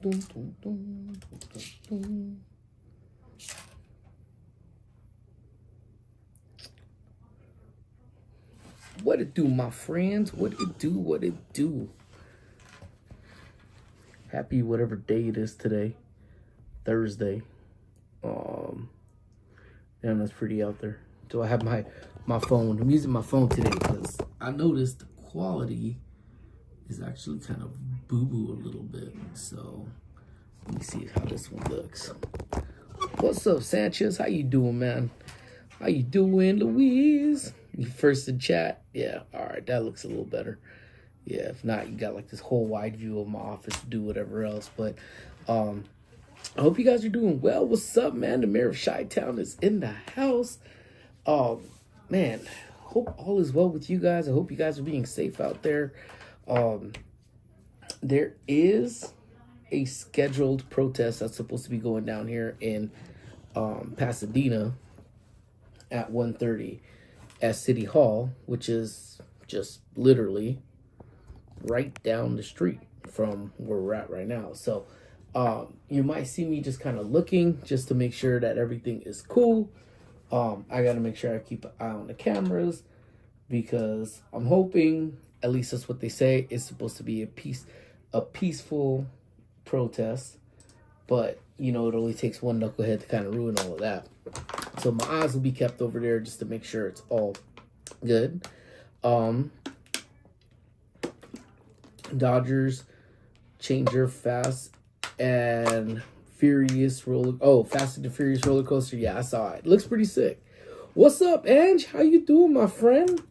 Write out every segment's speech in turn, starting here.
What it do, my friends? What it do? What it do? Happy whatever day it is today. Thursday. Damn, that's pretty out there. So I have my phone. I'm using my phone today because I noticed the quality is actually kind of boo-boo a little bit. So let me see how this one looks. What's up, Sanchez? How you doing, man? How you doing, Louise? You first in chat? Yeah, all right, that looks a little better. Yeah, if not, you got like this whole wide view of my office to do whatever else. But I hope you guys are doing well. What's up, man? The mayor of Chi-Town is in the house. Man, hope all is well with you guys. I hope you guys are being safe out there. There is a scheduled protest that's supposed to be going down here in Pasadena at 1:30 at City Hall, which is just literally right down the street from where we're at right now. So you might see me just kind of looking just to make sure that everything is cool. I got to make sure I keep an eye on the cameras because I'm hoping, at least that's what they say, it's supposed to be a peaceful protest. But, you know, it only takes one knucklehead to kind of ruin all of that. So my eyes will be kept over there just to make sure it's all good. Dodgers changer Fast and Furious Fast and the Furious roller coaster. Yeah, I saw it. Looks pretty sick. What's up, Ange? How you doing, my friend?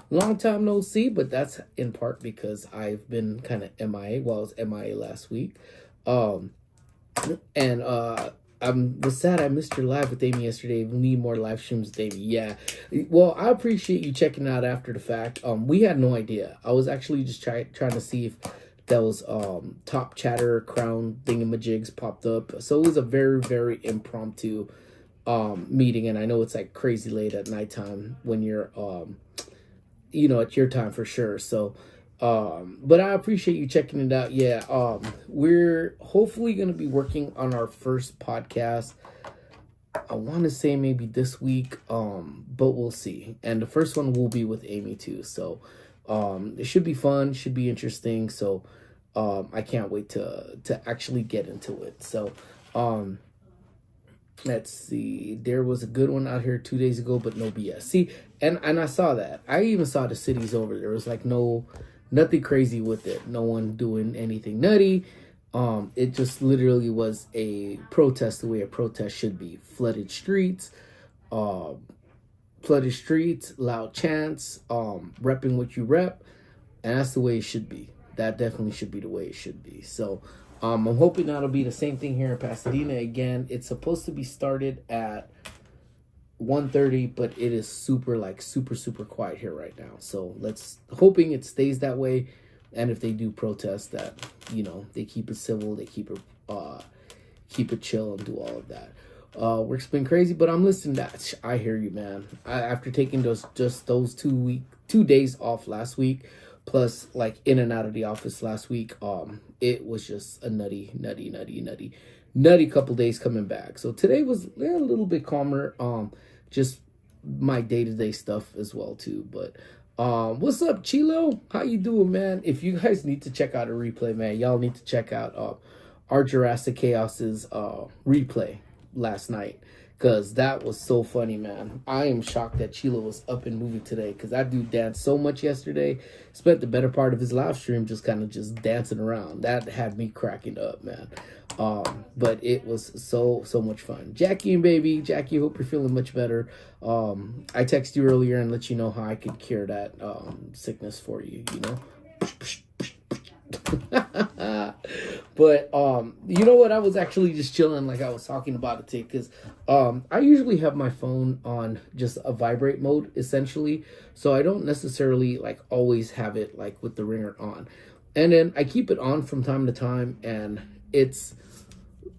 Long time no see, but that's in part because I've been kind of MIA. Well, I was MIA last week. And was sad I missed your live with Amy yesterday. We need more live streams with Amy. Yeah. Well, I appreciate you checking out after the fact. We had no idea. I was actually just trying to see if that was top chatter crown thingamajigs popped up. So it was a very, very impromptu meeting, and I know it's like crazy late at nighttime when you're you know, at your time for sure. So but I appreciate you checking it out. Yeah, we're hopefully going to be working on our first podcast. I want to say maybe this week, but we'll see. And the first one will be with Amy too. So it should be fun, should be interesting. So I can't wait to actually get into it. So let's see. There was a good one out here 2 days ago, but no BS. See, and I saw that. I even saw the cities over there. It was like nothing crazy with it. No one doing anything nutty. It just literally was a protest the way a protest should be. Flooded streets, loud chants, repping what you rep, and that's the way it should be. That definitely should be the way it should be. So I'm hoping that'll be the same thing here in Pasadena. Again, it's supposed to be started at 1:30, but it is super quiet here right now. So hoping it stays that way. And if they do protest, that, you know, they keep it civil, they keep it chill and do all of that. Work's been crazy, but I'm listening to that. I hear you, man. After taking those 2 days off last week, plus like in and out of the office last week, it was just a nutty couple days coming back. So today was a little bit calmer. Just my day-to-day stuff as well too. But what's up, Chilo? How you doing, man? If you guys need to check out a replay, man, y'all need to check out our Jurassic Chaos's replay last night, because that was so funny, man. I am shocked that Chilo was up and moving today, because that dude danced so much yesterday. Spent the better part of his live stream just dancing around. That had me cracking up, man. But it was so much fun. Jackie and baby, Jackie, hope you're feeling much better. I texted you earlier and let you know how I could cure that sickness for you, you know. But you know what, I was actually just chilling, like I was talking about it today, because I usually have my phone on just a vibrate mode essentially, so I don't necessarily like always have it like with the ringer on, and then I keep it on from time to time, and it's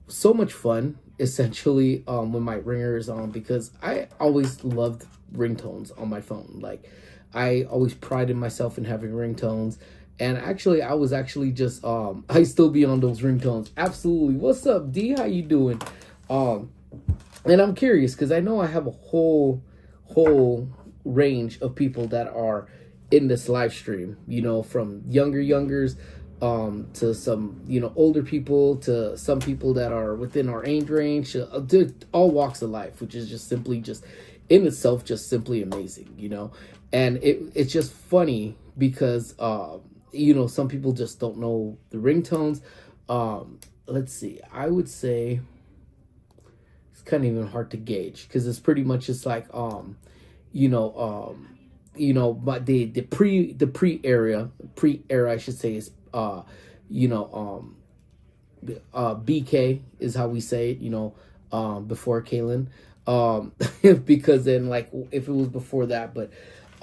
so much fun essentially when my ringer is on, because I always loved ringtones on my phone. Like I always prided myself in having ringtones. And actually, I was actually just I still be on those ringtones. Absolutely. What's up, D? How you doing? And I'm curious because I know I have a whole range of people that are in this live stream, you know, from youngers to some, you know, older people, to some people that are within our age range, to all walks of life, which is just simply just in itself just simply amazing, you know. And it's just funny because you know, some people just don't know the ringtones. Let's see, I would say it's kind of even hard to gauge because it's pretty much just like you know, but the pre era I should say is you know, BK is how we say it, you know, before Kalen, because then like if it was before that, but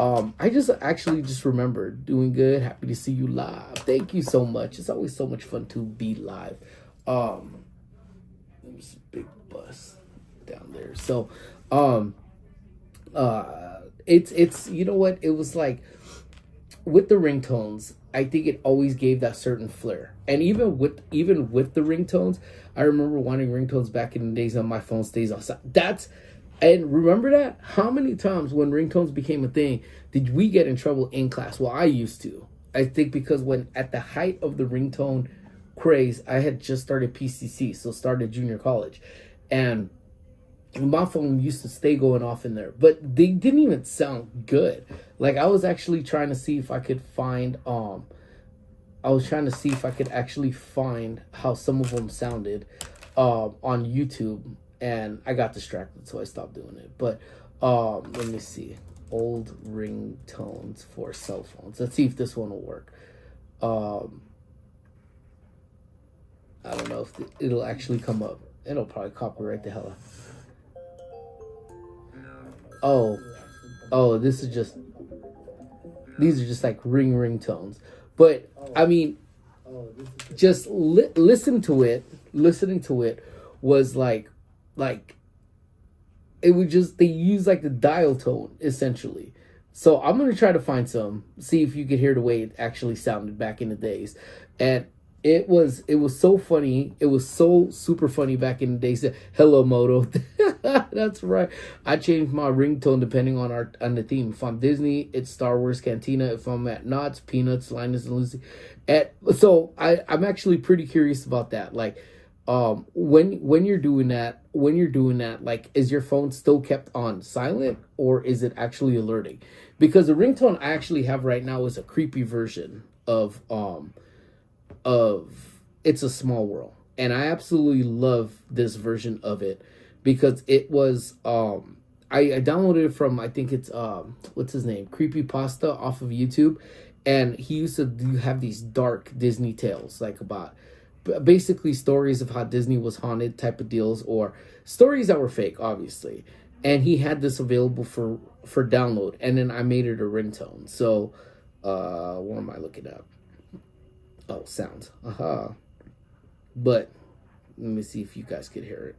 I just actually just remember doing good. Happy to see you live. Thank you so much. It's always so much fun to be live. There's a big bus down there. So, it's you know what? It was like with the ringtones, I think it always gave that certain flair. And even with the ringtones, I remember wanting ringtones back in the days on my phone stays outside. And remember that? How many times when ringtones became a thing did we get in trouble in class? Well, I used to. I think because when at the height of the ringtone craze, I had just started PCC, so started junior college. And my phone used to stay going off in there, but they didn't even sound good. Like I was actually trying to see if I could find actually find how some of them sounded on YouTube, and I got distracted, so I stopped doing it. But let me see, old ringtones for cell phones. Let's see if this one will work. I don't know if it'll actually come up. It'll probably copyright the hell out. Oh, these are just like ringtones. But I mean, just listening to it was like it would just, they use like the dial tone essentially. So I'm gonna try to find some, see if you could hear the way it actually sounded back in the days. And it was so funny. It was so super funny back in the days. Hello, Moto. That's right. I changed my ringtone depending on the theme. If I'm Disney, it's Star Wars Cantina. If I'm at Knott's, Peanuts, Linus and Lucy. So I'm actually pretty curious about that. Like, when you're doing that, like, is your phone still kept on silent or is it actually alerting? Because the ringtone I actually have right now is a creepy version of It's a Small World, and I absolutely love this version of it because it was I downloaded it from, I think it's what's his name, Creepypasta off of YouTube, and he used to have these dark Disney tales, like about basically stories of how Disney was haunted type of deals, or stories that were fake, obviously. And he had this available for download, and then I made it a ringtone. So what am I looking at? Oh, sounds. Aha. But let me see if you guys could hear it.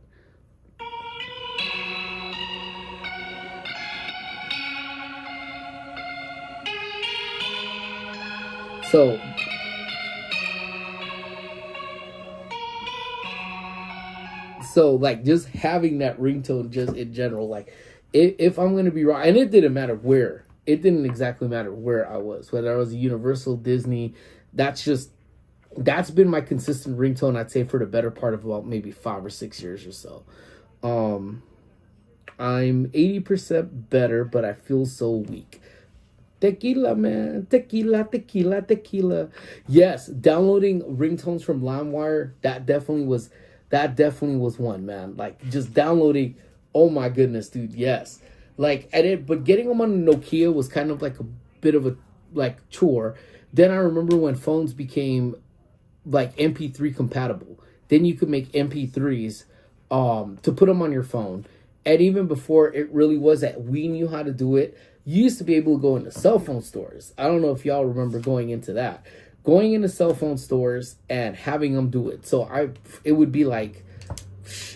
So like just having that ringtone just in general, like if I'm going to be wrong, and it didn't matter where, it didn't exactly matter where I was, whether I was a Universal, Disney, that's been my consistent ringtone, I'd say, for the better part of about maybe 5 or 6 years or so. I'm 80% better, but I feel so weak. Tequila, man. Tequila. Yes, downloading ringtones from LimeWire, that definitely was one, man. Like, just downloading, oh my goodness, dude, yes. Like, but getting them on Nokia was kind of like a bit of a, like, chore. Then I remember when phones became like MP3 compatible. Then you could make MP3s to put them on your phone. And even before it really was that we knew how to do it, you used to be able to go into cell phone stores. I don't know if y'all remember going into that. Going into cell phone stores and having them do it. So it would be like,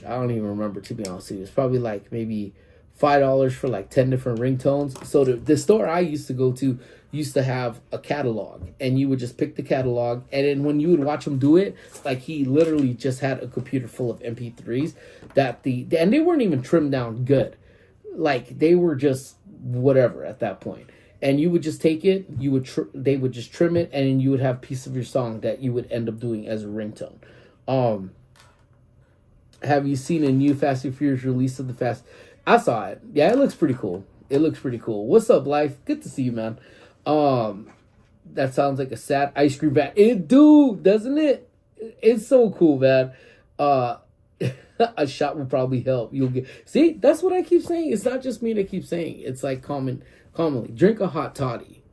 I don't even remember, to be honest with you. It's probably like maybe $5 for like 10 different ringtones. So the store I used to go to used to have a catalog, and you would just pick the catalog, and then when you would watch him do it, like he literally just had a computer full of MP3s and they weren't even trimmed down good. Like they were just whatever at that point. And you would just take it, they would just trim it, and then you would have a piece of your song that you would end up doing as a ringtone. Have you seen a new Fast and Furious release of the Fast? I saw it. Yeah, it looks pretty cool. What's up, Life? Good to see you, man. That sounds like a sad ice cream van. It do, doesn't it? It's so cool, man. A shot will probably help. You'll get. See, that's what I keep saying. It's not just me that keeps saying. It's like commonly. Drink a hot toddy,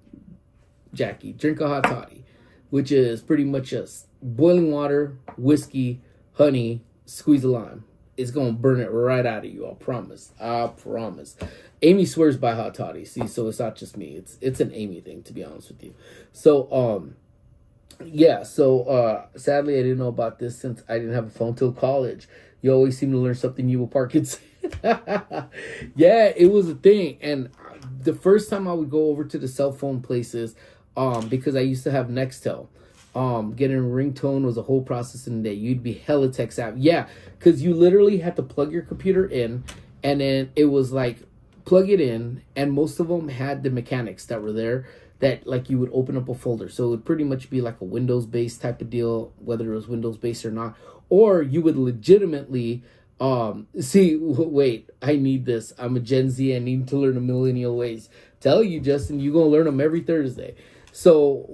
Jackie. Drink a hot toddy, which is pretty much just boiling water, whiskey, honey, squeeze a lime. It's gonna burn it right out of you. I promise. Amy swears by hot toddy. See, so it's not just me. It's an Amy thing, to be honest with you. So yeah. So sadly, I didn't know about this since I didn't have a phone till college. You always seem to learn something new with Parkinson's. Yeah, it was a thing. And the first time I would go over to the cell phone places, because I used to have Nextel, getting a ringtone was a whole process in the day. You'd be hella tech savvy. Yeah, because you literally had to plug your computer in, and then it was like, plug it in, and most of them had the mechanics that were there that like you would open up a folder. So it would pretty much be like a Windows-based type of deal, whether it was Windows-based or not. Or you would legitimately wait, I need this. I'm a Gen Z. I need to learn the millennial ways. Tell you, Justin, you're gonna learn them every Thursday. So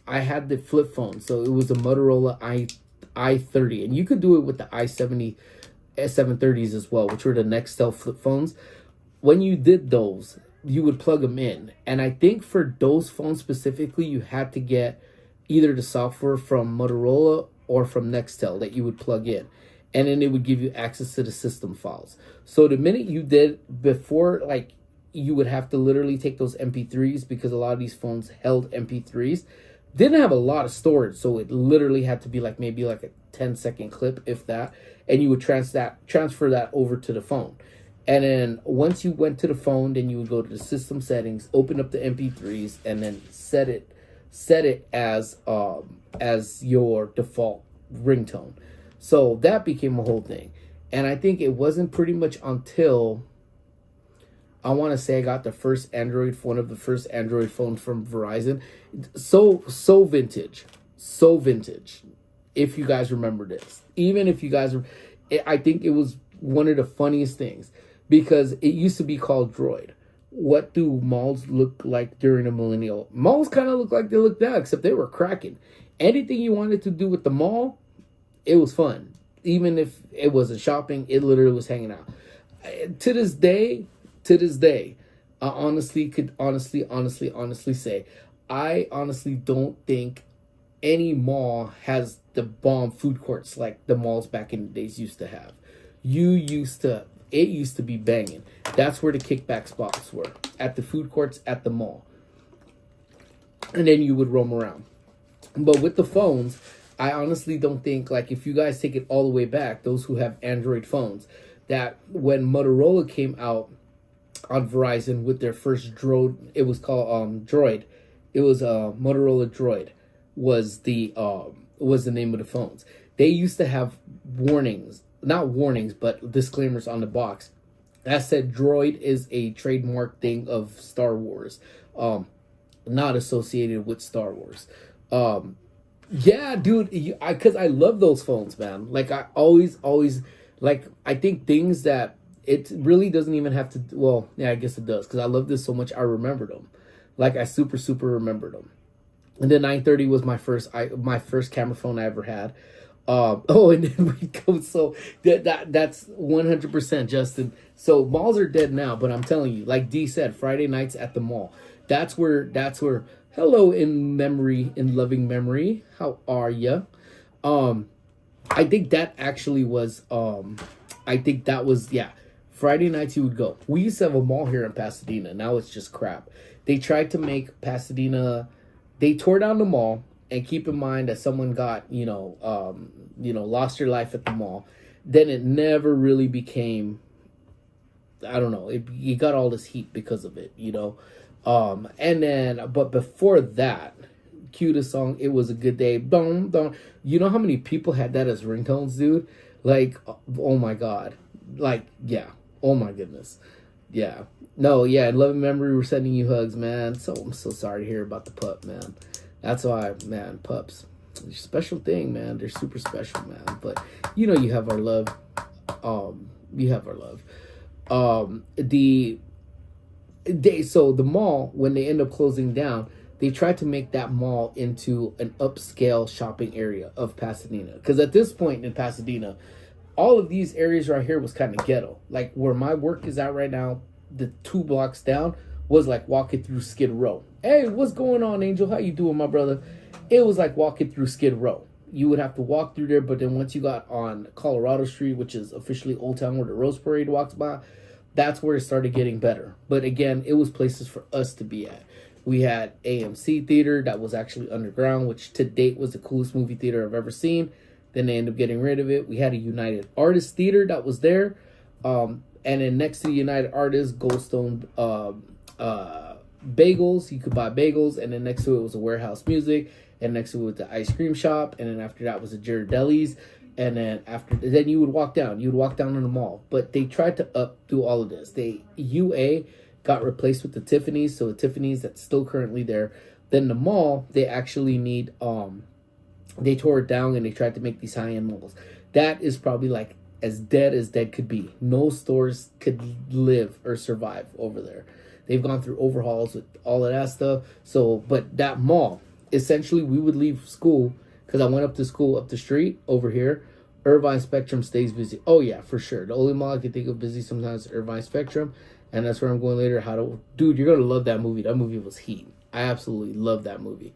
I had the flip phone. So it was a Motorola i30, and you could do it with the i70 S730s as well, which were the Nextel flip phones. When you did those, you would plug them in, and I think for those phones specifically, you had to get either the software from Motorola or from Nextel that you would plug in, and then it would give you access to the system files. So the minute you did, before, like, you would have to literally take those MP3s, because a lot of these phones held MP3s, didn't have a lot of storage, so it literally had to be like maybe like a 10-second clip, if that, and you would transfer that over to the phone. And then once you went to the phone, then you would go to the system settings, open up the MP3s, and then set it as your default ringtone. So that became a whole thing. And I think it wasn't pretty much until, I want to say, I got one of the first Android phones from Verizon. So vintage. If you guys remember this. Even if you guys, I think it was one of the funniest things, because it used to be called Droid. What do malls look like during the millennial? Malls kind of look like they look now, except they were cracking. Anything you wanted to do with the mall, it was fun. Even if it wasn't shopping, it literally was hanging out. To this day, I honestly say, I honestly don't think any mall has the bomb food courts like the malls back in the days used to have. It used to be banging. That's where the kickback spots were, at the food courts at the mall. And then you would roam around. But with the phones, I honestly don't think, like, if you guys take it all the way back, those who have Android phones, that when Motorola came out on Verizon with their first Droid, it was called Droid. It was Motorola Droid was the name of the phones. They used to have not warnings, but disclaimers on the box that said Droid is a trademark thing of Star Wars, not associated with Star Wars. Yeah, dude, because I love those phones, man. Like, I always, like, I think things that it really doesn't even have to, well, yeah, I guess it does, because I love this so much, I remembered them. Like, I super remembered them. And the 930 was my first camera phone I ever had. And then we go, so that's 100%, Justin. So malls are dead now, but I'm telling you, like D said, Friday nights at the mall. That's where, hello in loving memory. How are ya? I think that actually was, Friday nights you would go. We used to have a mall here in Pasadena. Now it's just crap. They tried to make Pasadena, they tore down the mall, and keep in mind that someone got, lost their life at the mall. Then it never really became I don't know. He got all this heat because of it, you know. And then, but before that, cue the song, It Was a Good Day. Boom, boom. You know how many people had that as ringtones, dude? Like, oh my God. Like, yeah. Oh my goodness. Yeah. No, yeah. In loving memory, we're sending you hugs, man. So I'm so sorry to hear about the pup, man. That's why, man, pups. Special thing, man. They're super special, man. But you know you have our love. You have our love. So the mall, when they end up closing down, they tried to make that mall into an upscale shopping area of Pasadena. Because at this point in Pasadena, all of these areas right here was kind of ghetto. Like where my work is at right now, the 2 blocks down was like walking through Skid Row. Hey, what's going on, Angel? How you doing, my brother? It was like walking through Skid Row. You would have to walk through there, but then once you got on Colorado Street, which is officially Old Town where the Rose Parade walks by, that's where it started getting better. But again, it was places for us to be at. We had AMC Theater that was actually underground, which to date was the coolest movie theater I've ever seen. Then they ended up getting rid of it. We had a United Artists Theater that was there. And then next to the United Artists, Goldstone Bagels. You could buy bagels. And then next to it was a Warehouse Music. And next to it was the ice cream shop. And then after that was a Ghirardelli's. And then you would walk down. You would walk down in the mall. But they tried to updo all of this. UA got replaced with the Tiffany's. So the Tiffany's that's still currently there. Then the mall, they actually need... they tore it down and they tried to make these high-end malls. That is probably like as dead could be. No stores could live or survive over there. They've gone through overhauls with all of that stuff. So, but that mall, essentially we would leave school because I went up to school up the street over here. Irvine Spectrum stays busy. Oh yeah, for sure. The only mall I can think of busy sometimes is Irvine Spectrum. And that's where I'm going later. Dude, you're going to love that movie. That movie was heat. I absolutely love that movie.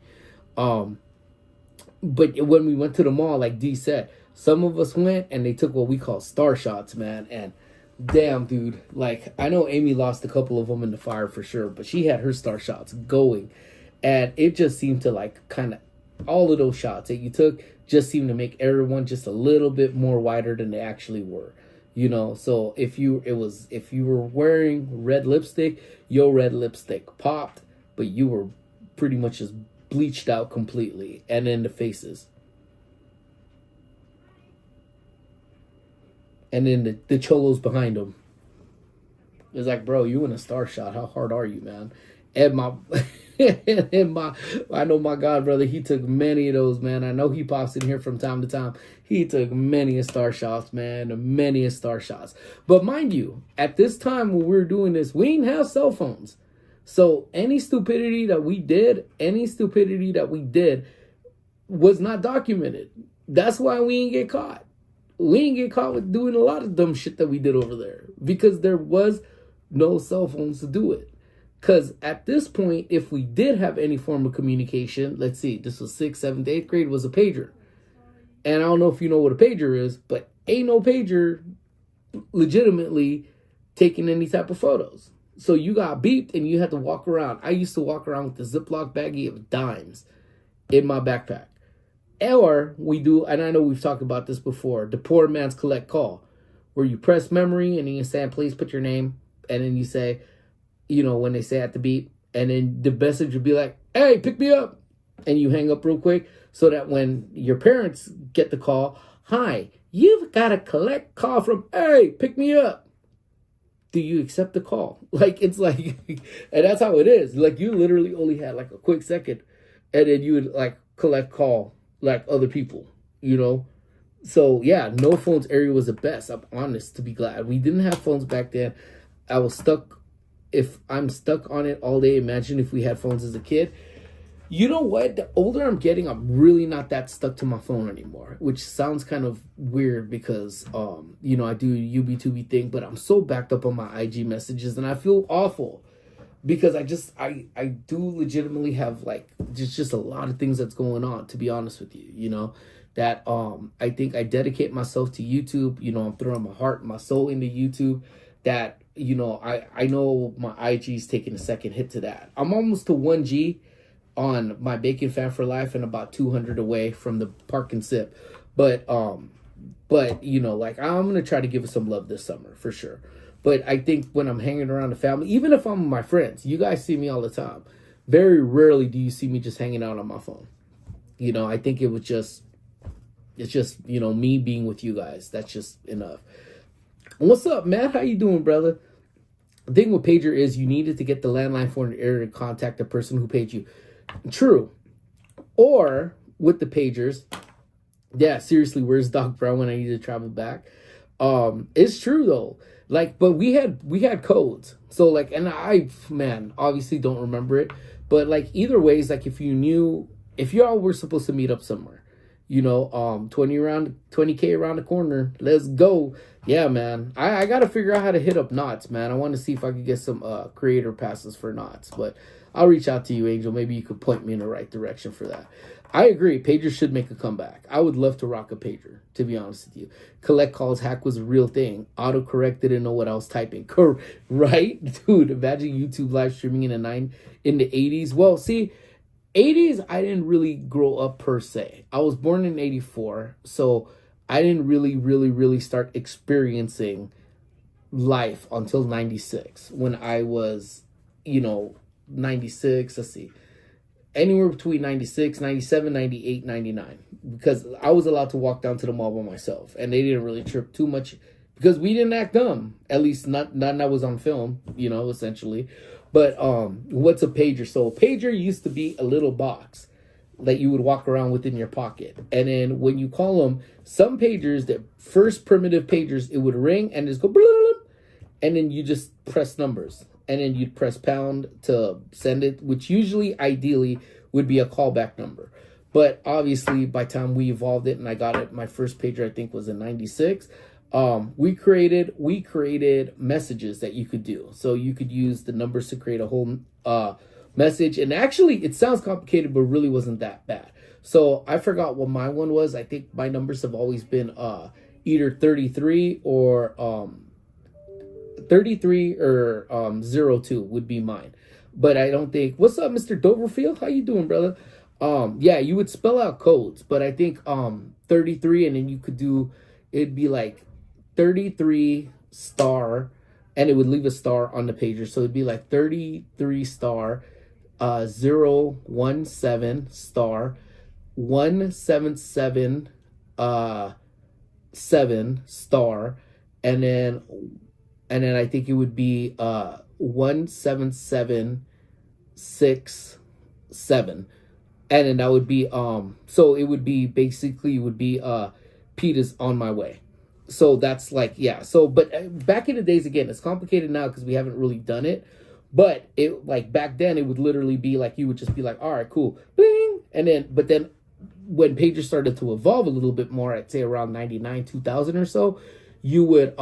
But when we went to the mall, like D said, some of us went and they took what we call star shots, man. And damn, dude, like I know Amy lost a couple of them in the fire for sure, but she had her star shots going. And it just seemed to like kind of all of those shots that you took just seemed to make everyone just a little bit more wider than they actually were. You know, so if you were wearing red lipstick, your red lipstick popped, but you were pretty much just bleached out completely. And then the faces. And then the cholos behind them. It's like, bro, you in a star shot. How hard are you, man? And I know my god brother, he took many of those, man. I know he pops in here from time to time. He took many a star shots, man. Many a star shots. But mind you, at this time when we were doing this, we didn't have cell phones. So any stupidity that we did was not documented. That's why we didn't get caught. We didn't get caught with doing a lot of dumb shit that we did over there. Because there was no cell phones to do it. Because at this point, if we did have any form of communication, let's see, this was 6th, 7th, 8th grade, was a pager. And I don't know if you know what a pager is, but ain't no pager legitimately taking any type of photos. So you got beeped and you had to walk around. I used to walk around with the Ziploc baggie of dimes in my backpack. Or we do, and I know we've talked about this before, the poor man's collect call, where you press memory and then you say, please put your name, and then you say, you know, when they say at the beep, and then the message would be like, hey, pick me up. And you hang up real quick so that when your parents get the call, hi, you've got a collect call from, hey, pick me up. Do you accept the call? Like, it's like, and that's how it is. Like, you literally only had like a quick second, and then you would like collect call like other people, you know? So yeah, no phones area was the best. I'm honest, to be glad. We didn't have phones back then. I was stuck. If I'm stuck on it all day, imagine if we had phones as a kid. You know what? The older I'm getting, I'm really not that stuck to my phone anymore, which sounds kind of weird because, you know, I do UB2B thing, but I'm so backed up on my IG messages and I feel awful because I do legitimately have like just a lot of things that's going on, to be honest with you, you know, that I think I dedicate myself to YouTube. You know, I'm throwing my heart and my soul into YouTube. That, you know, I know my IG's taking a second hit to that. I'm almost to 1G on my Bacon Fan for Life and about 200 away from the Park and Sip. But you know, like I'm going to try to give it some love this summer for sure. But I think when I'm hanging around the family, even if I'm with my friends, you guys see me all the time. Very rarely do you see me just hanging out on my phone. I think it's just, me being with you guys. That's just enough. What's up, Matt? How you doing, brother? The thing with pager is you needed to get the landline phone in order to contact the person who paid you. True. Or with the pagers, yeah, seriously, where's Doc Brown when I need to travel back? It's true though. Like, but we had codes. So like, and I, man, obviously don't remember it. But like either ways, like if y'all were supposed to meet up somewhere, 20K around the corner, let's go. Yeah, man. I got to figure out how to hit up Knots, man. I want to see if I could get some creator passes for Knots, but I'll reach out to you, Angel. Maybe you could point me in the right direction for that. I agree. Pagers should make a comeback. I would love to rock a pager, to be honest with you. Collect calls hack was a real thing. Autocorrect didn't know what I was typing. Right? Dude, imagine YouTube live streaming in the 80s. Well, see, 80s, I didn't really grow up per se. I was born in 84, so I didn't really start experiencing life until 96. When I was, 96, let's see, anywhere between 96, 97, 98, 99. Because I was allowed to walk down to the mall by myself. And they didn't really trip too much because we didn't act dumb. At least not that was on film, essentially. But what's a pager? So a pager used to be a little box that you would walk around with in your pocket. And then when you call them, some pagers, the first primitive pagers, it would ring and just go, blah, blah, blah, and then you just press numbers. And then you'd press pound to send it, which usually, ideally, would be a callback number. But obviously, by the time we evolved it and I got it, my first pager, I think, was in 96. We created messages that you could do. So you could use the numbers to create a whole message. And actually, it sounds complicated, but really wasn't that bad. So I forgot what my one was. I think my numbers have always been either 33 or 02 would be mine. But I don't think... What's up, Mr. Doverfield? How you doing, brother? Yeah, you would spell out codes, but I think 33, and then you could do... It'd be like 33 star, and it would leave a star on the pager. So it'd be like 33 star, 017 star, 177 7 star, and then I think it would be 17767, and then that would be so it would be basically Pete is on my way. So that's like, yeah. So but back in the days, again, it's complicated now because we haven't really done it. But it, like, back then it would literally be like, you would just be like, all right, cool, bling, and then when pagers started to evolve a little bit more, I'd say around 99 2000 or so, you would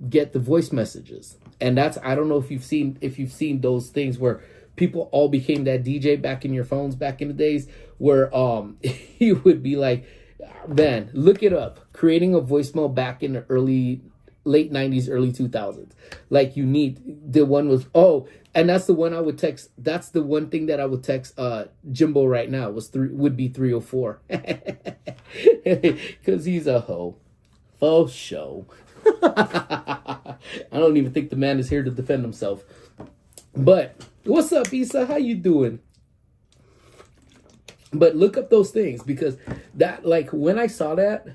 get the voice messages. And that's, I don't know if you've seen those things where people all became that DJ back in your phones back in the days, where you would be like, man, look it up, creating a voicemail back in the late 90s, early 2000s. Like, you need, the one was, and that's the one I would text. That's the one thing that I would text Jimbo right now would be 304. Because he's a hoe. Faux show. I don't even think the man is here to defend himself. But what's up, Issa? How you doing? But look up those things, because that, like, when I saw that,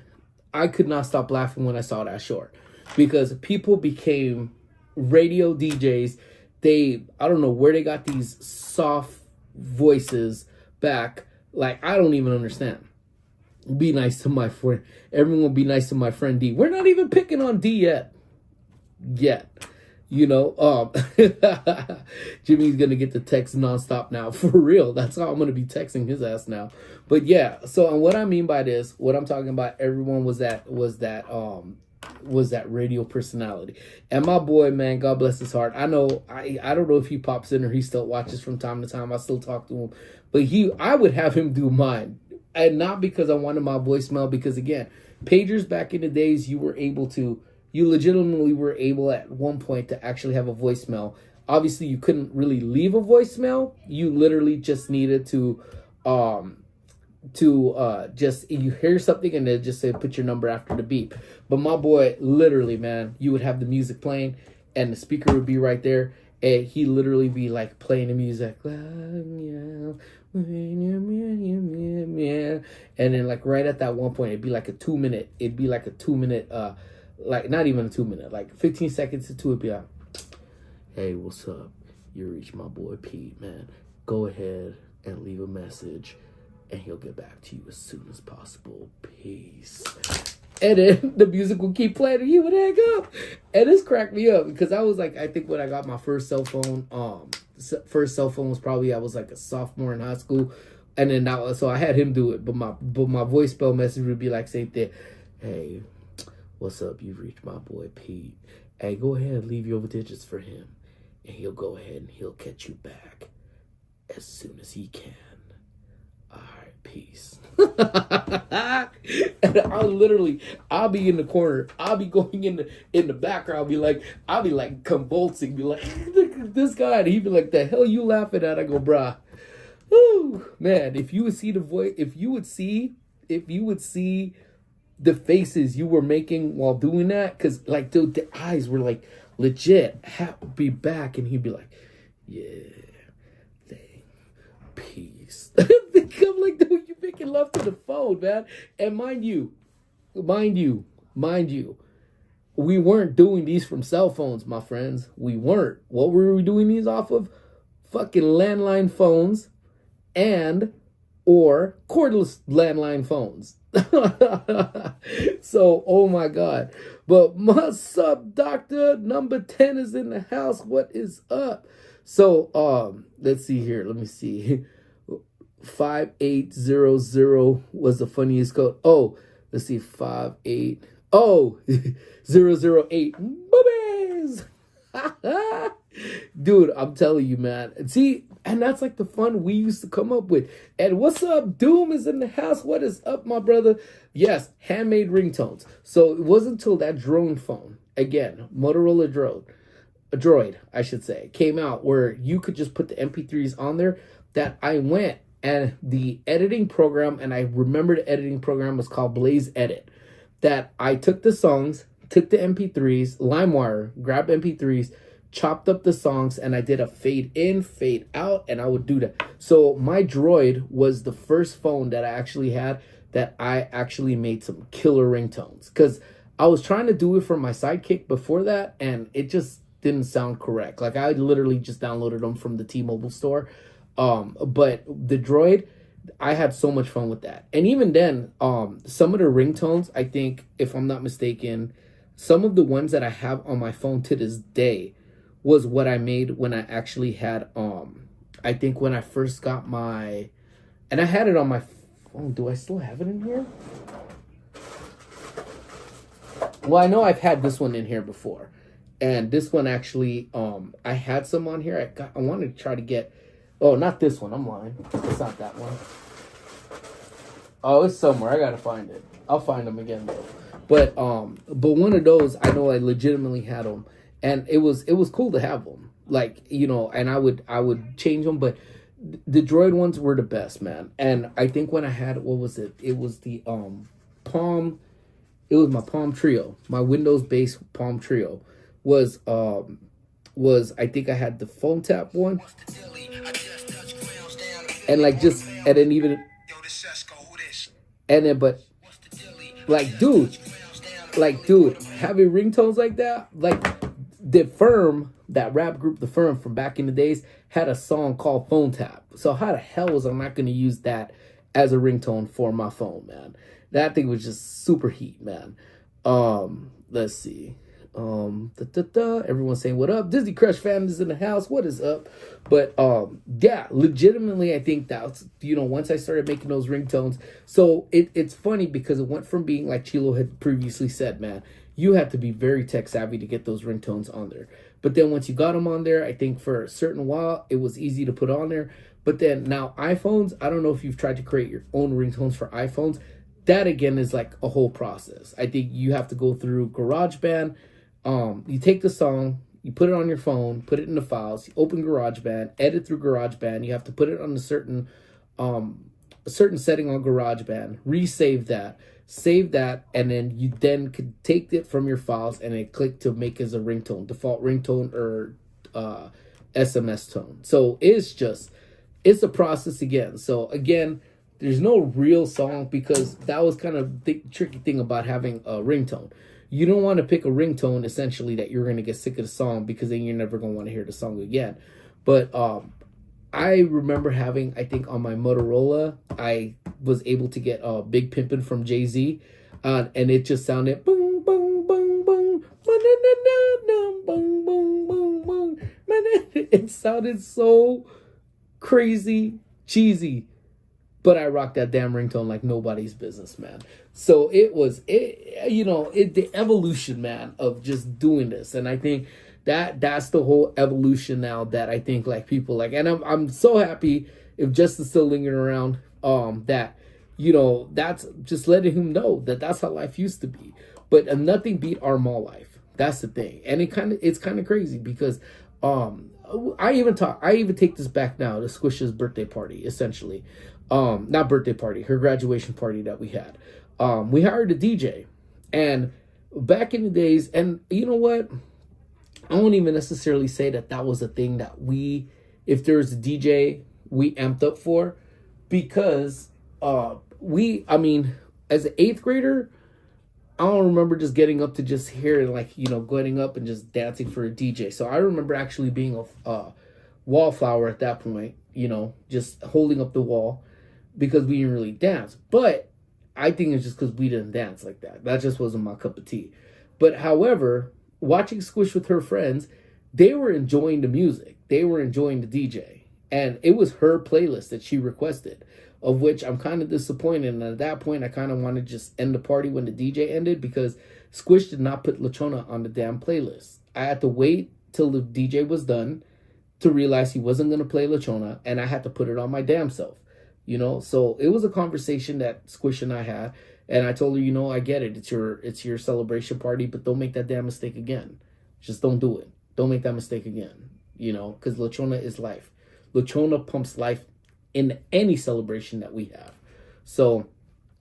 I could not stop laughing when I saw that short, because people became radio DJs. I don't know where they got these soft voices back. Like, I don't even understand. Be nice to my friend. Everyone be nice to my friend D. We're not even picking on D yet. Jimmy's gonna get the text nonstop now, for real. That's how I'm gonna be texting his ass now. But yeah, so and what I mean by this, what I'm talking about, everyone was that radio personality. And my boy, man, God bless his heart. I know I don't know if he pops in or he still watches from time to time. I still talk to him, but I would have him do mine, and not because I wanted my voicemail, because again, pagers back in the days, you legitimately were able at one point to actually have a voicemail. Obviously, you couldn't really leave a voicemail. You literally just needed to just, you hear something and then just say, put your number after the beep. But my boy, literally, man, you would have the music playing and the speaker would be right there, and he literally be like playing the music, and then like right at that one point, it'd be like a 2 minute, like not even a 2 minute, like 15 seconds to two, it'd be like, hey, what's up? You reached my boy Pete, man. Go ahead and leave a message, and he'll get back to you as soon as possible. Peace. And then the music would keep playing, and he would hang up. And this cracked me up because I was like, I think when I got my first cell phone, was probably, I was like a sophomore in high school, and then so I had him do it, but my voicemail message would be like, same thing. Hey, what's up? You've reached my boy Pete. Hey, go ahead and leave your digits for him, and he'll go ahead and he'll catch you back as soon as he can. All right, peace. And I'll be in the corner. I'll be going in the background. I'll be like convulsing. Be like, look at this guy. And he'd be like, the hell you laughing at? I go, bruh. Whew, man, if you would see the voice, if you would see the faces you were making while doing that, because like the eyes were like legit happy back, and he'd be like, yeah, peace. I'm like, dude, you making love to the phone, man. And mind you, we weren't doing these from cell phones, my friends. We weren't. What were we doing these off of? Fucking landline phones and or cordless landline phones. So, oh my God. But what's up, doctor? Number 10 is in the house. What is up? So, let's see here. Let me see. 5800 was the funniest code. Oh, let's see. 58. Oh, 008. Boobies. Dude, I'm telling you, man. See, and that's like the fun we used to come up with. And what's up? Doom is in the house. What is up, my brother? Yes, handmade ringtones. So it wasn't until that drone phone, again, Motorola Droid, I should say, came out where you could just put the MP3s on there, that I went and the editing program, and I remember the editing program was called Blaze Edit, that I took the songs, took the MP3s, LimeWire, grabbed MP3s, chopped up the songs, and I did a fade in, fade out, and I would do that. So my Droid was the first phone that I actually had that I actually made some killer ringtones, because I was trying to do it for my Sidekick before that, and it just didn't sound correct. Like, I literally just downloaded them from the T-Mobile store. But the Droid, I had so much fun with that. And even then, some of the ringtones, I think, if I'm not mistaken, some of the ones that I have on my phone to this day was what I made when I actually had, I think when I first got my, and I had it on my phone. Do I still have it in here? Well, I know I've had this one in here before. And this one actually, I had some on here. I wanted to try to get, oh, not this one. I'm lying. It's not that one. Oh, it's somewhere. I gotta find it. I'll find them again though. But one of those, I know I legitimately had them, and it was cool to have them. Like, you know, and I would change them, but the Droid ones were the best, man. And I think when I had, what was it? It was the Palm. It was my Palm Trio, my Windows-based Palm Trio. Was I think I had the phone tap one, and like just, and then even, and then, but like dude, having ringtones like that, like the Firm, that rap group, the Firm from back in the days, had a song called Phone Tap. So how the hell was I not going to use that as a ringtone for my phone, man? That thing was just super heat, man. Let's see. Everyone's saying what up. Disney Crush fam is in the house. What is up? But yeah, legitimately, I think that's, you know, once I started making those ringtones, so it's funny because it went from being, like Chilo had previously said, man, you had to be very tech savvy to get those ringtones on there. But then once you got them on there, I think for a certain while it was easy to put on there. But then now iPhones, I don't know if you've tried to create your own ringtones for iPhones. That again is like a whole process. I think you have to go through GarageBand. You take the song, you put it on your phone, put it in the files, you open GarageBand, edit through GarageBand. You have to put it on a certain setting on GarageBand, resave that, save that, and then you then could take it from your files and then click to make as a ringtone, default ringtone or SMS tone. So it's a process again. So again, there's no real song, because that was kind of the tricky thing about having a ringtone. You don't want to pick a ringtone essentially that you're going to get sick of the song, because then you're never going to want to hear the song again. But I remember having, I think on my Motorola, I was able to get Big Pimpin' from Jay-Z, and it just sounded boom, boom, boom, boom, boom, boom, boom, boom. It sounded so crazy cheesy, but I rocked that damn ringtone like nobody's business, man. So the evolution, man, of just doing this. And I think that's the whole evolution now that I think like people like, and I'm so happy if Justin's still lingering around, that, that's just letting him know that that's how life used to be. But nothing beat our mall life. That's the thing. And it's kind of crazy because, I even take this back now to Squish's birthday party, essentially. Not birthday party, her graduation party that we had. We hired a DJ, and back in the days, and you know what? I won't even necessarily say that was a thing that if there's a DJ, we amped up for, because as an 8th grader, I don't remember just getting up to just hearing going up and just dancing for a DJ. So I remember actually being a wallflower at that point, just holding up the wall, because we didn't really dance. But I think it's just because we didn't dance like that. That just wasn't my cup of tea. But however, watching Squish with her friends, they were enjoying the music. They were enjoying the DJ. And it was her playlist that she requested, of which I'm kind of disappointed. And at that point, I kind of wanted to just end the party when the DJ ended, because Squish did not put Lachona on the damn playlist. I had to wait till the DJ was done to realize he wasn't going to play Lachona, and I had to put it on my damn self. So it was a conversation that Squish and I had, and I told her, I get it. It's your celebration party, but don't make that damn mistake again. Just don't do it. Don't make that mistake again, because Lachona is life. Lachona pumps life in any celebration that we have. So,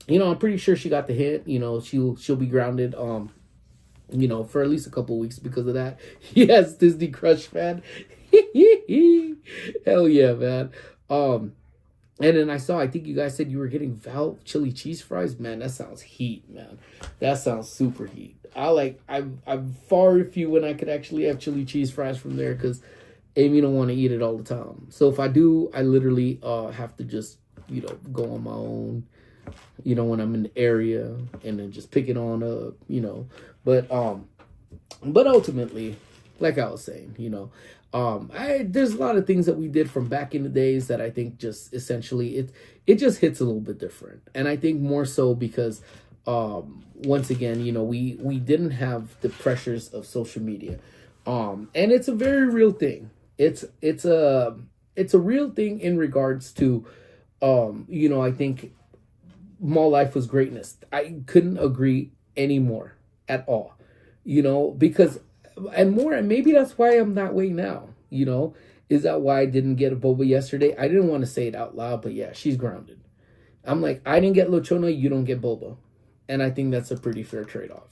I'm pretty sure she got the hint. She'll be grounded, for at least a couple of weeks because of that. Yes, Disney Crush, man. Hell yeah, man. And then I think you guys said you were getting Val chili cheese fries. Man, that sounds heat, man. That sounds super heat. I'm far few when I could actually have chili cheese fries from there, because Amy don't want to eat it all the time. So if I do, I literally have to just, go on my own, when I'm in the area, and then just pick it on up, But ultimately, like I was saying, there's a lot of things that we did from back in the days that I think just essentially it just hits a little bit different. And I think more so because once again, we didn't have the pressures of social media. And it's a very real thing. It's a real thing in regards to I think mall life was greatness. I couldn't agree anymore at all. Because and maybe that's why I'm that way now, is that why I didn't get a boba yesterday? I didn't want to say it out loud, but yeah, she's grounded. I'm like, I didn't get Lachona, you don't get boba. And I think that's a pretty fair trade-off,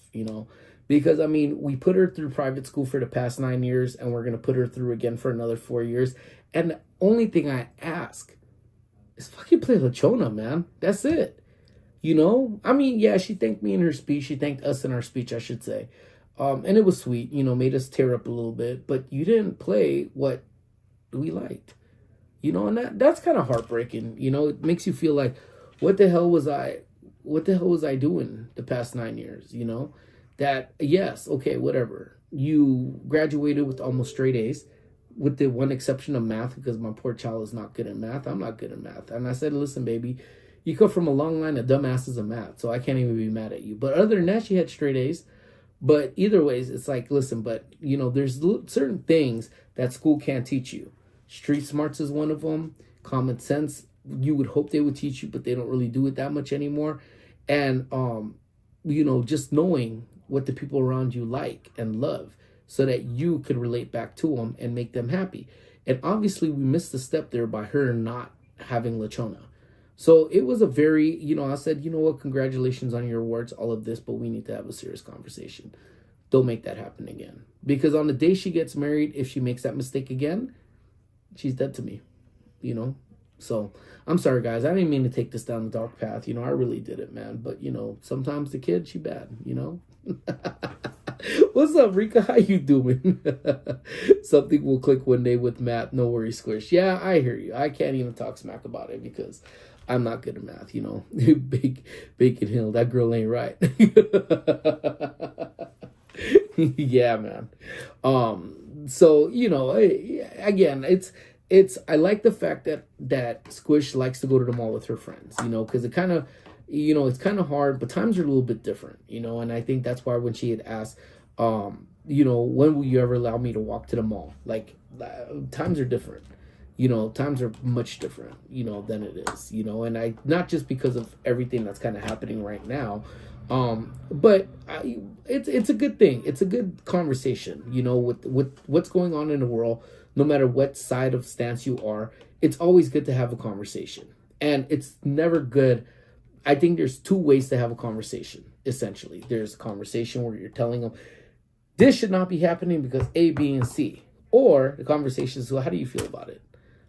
because we put her through private school for the past 9 years, and we're going to put her through again for another 4 years. And the only thing I ask is fucking play Lachona, man. That's it. Yeah, she thanked me in her speech. She thanked us in our speech, I should say. And it was sweet, made us tear up a little bit, but you didn't play what we liked, and that's kind of heartbreaking. It makes you feel like, what the hell was I doing the past 9 years? That, yes, okay, whatever. You graduated with almost straight A's, with the one exception of math, because my poor child is not good at math. I'm not good at math. And I said, listen, baby, you come from a long line of dumbasses in math, so I can't even be mad at you. But other than that, she had straight A's. But either ways, it's like, listen, but, there's certain things that school can't teach you. Street smarts is one of them. Common sense, you would hope they would teach you, but they don't really do it that much anymore. And, just knowing what the people around you like and love, so that you could relate back to them and make them happy. And obviously, we missed the step there by her not having Lachona. So it was a very, I said, you know what, congratulations on your awards, all of this, but we need to have a serious conversation. Don't make that happen again. Because on the day she gets married, if she makes that mistake again, she's dead to me, So I'm sorry, guys. I didn't mean to take this down the dark path. I really did it, man. But, sometimes the kid, she bad, What's up, Rika? How you doing? Something will click one day with math. No worries, Squish. Yeah, I hear you. I can't even talk smack about it because I'm not good at math, Bacon Hill, that girl ain't right. Yeah, man. So, again, it's I like the fact that Squish likes to go to the mall with her friends, because it kind of, it's kind of hard, but times are a little bit different, and I think that's why when she had asked, when will you ever allow me to walk to the mall? Like, times are different, times are much different, than it is, and I, not just because of everything that's kind of happening right now, but it's a good thing. It's a good conversation, with what's going on in the world. No matter what side of stance you are, it's always good to have a conversation. And it's never good. I think there's two ways to have a conversation, essentially. There's a conversation where you're telling them, this should not be happening because A, B, and C. Or the conversation is, well, how do you feel about it?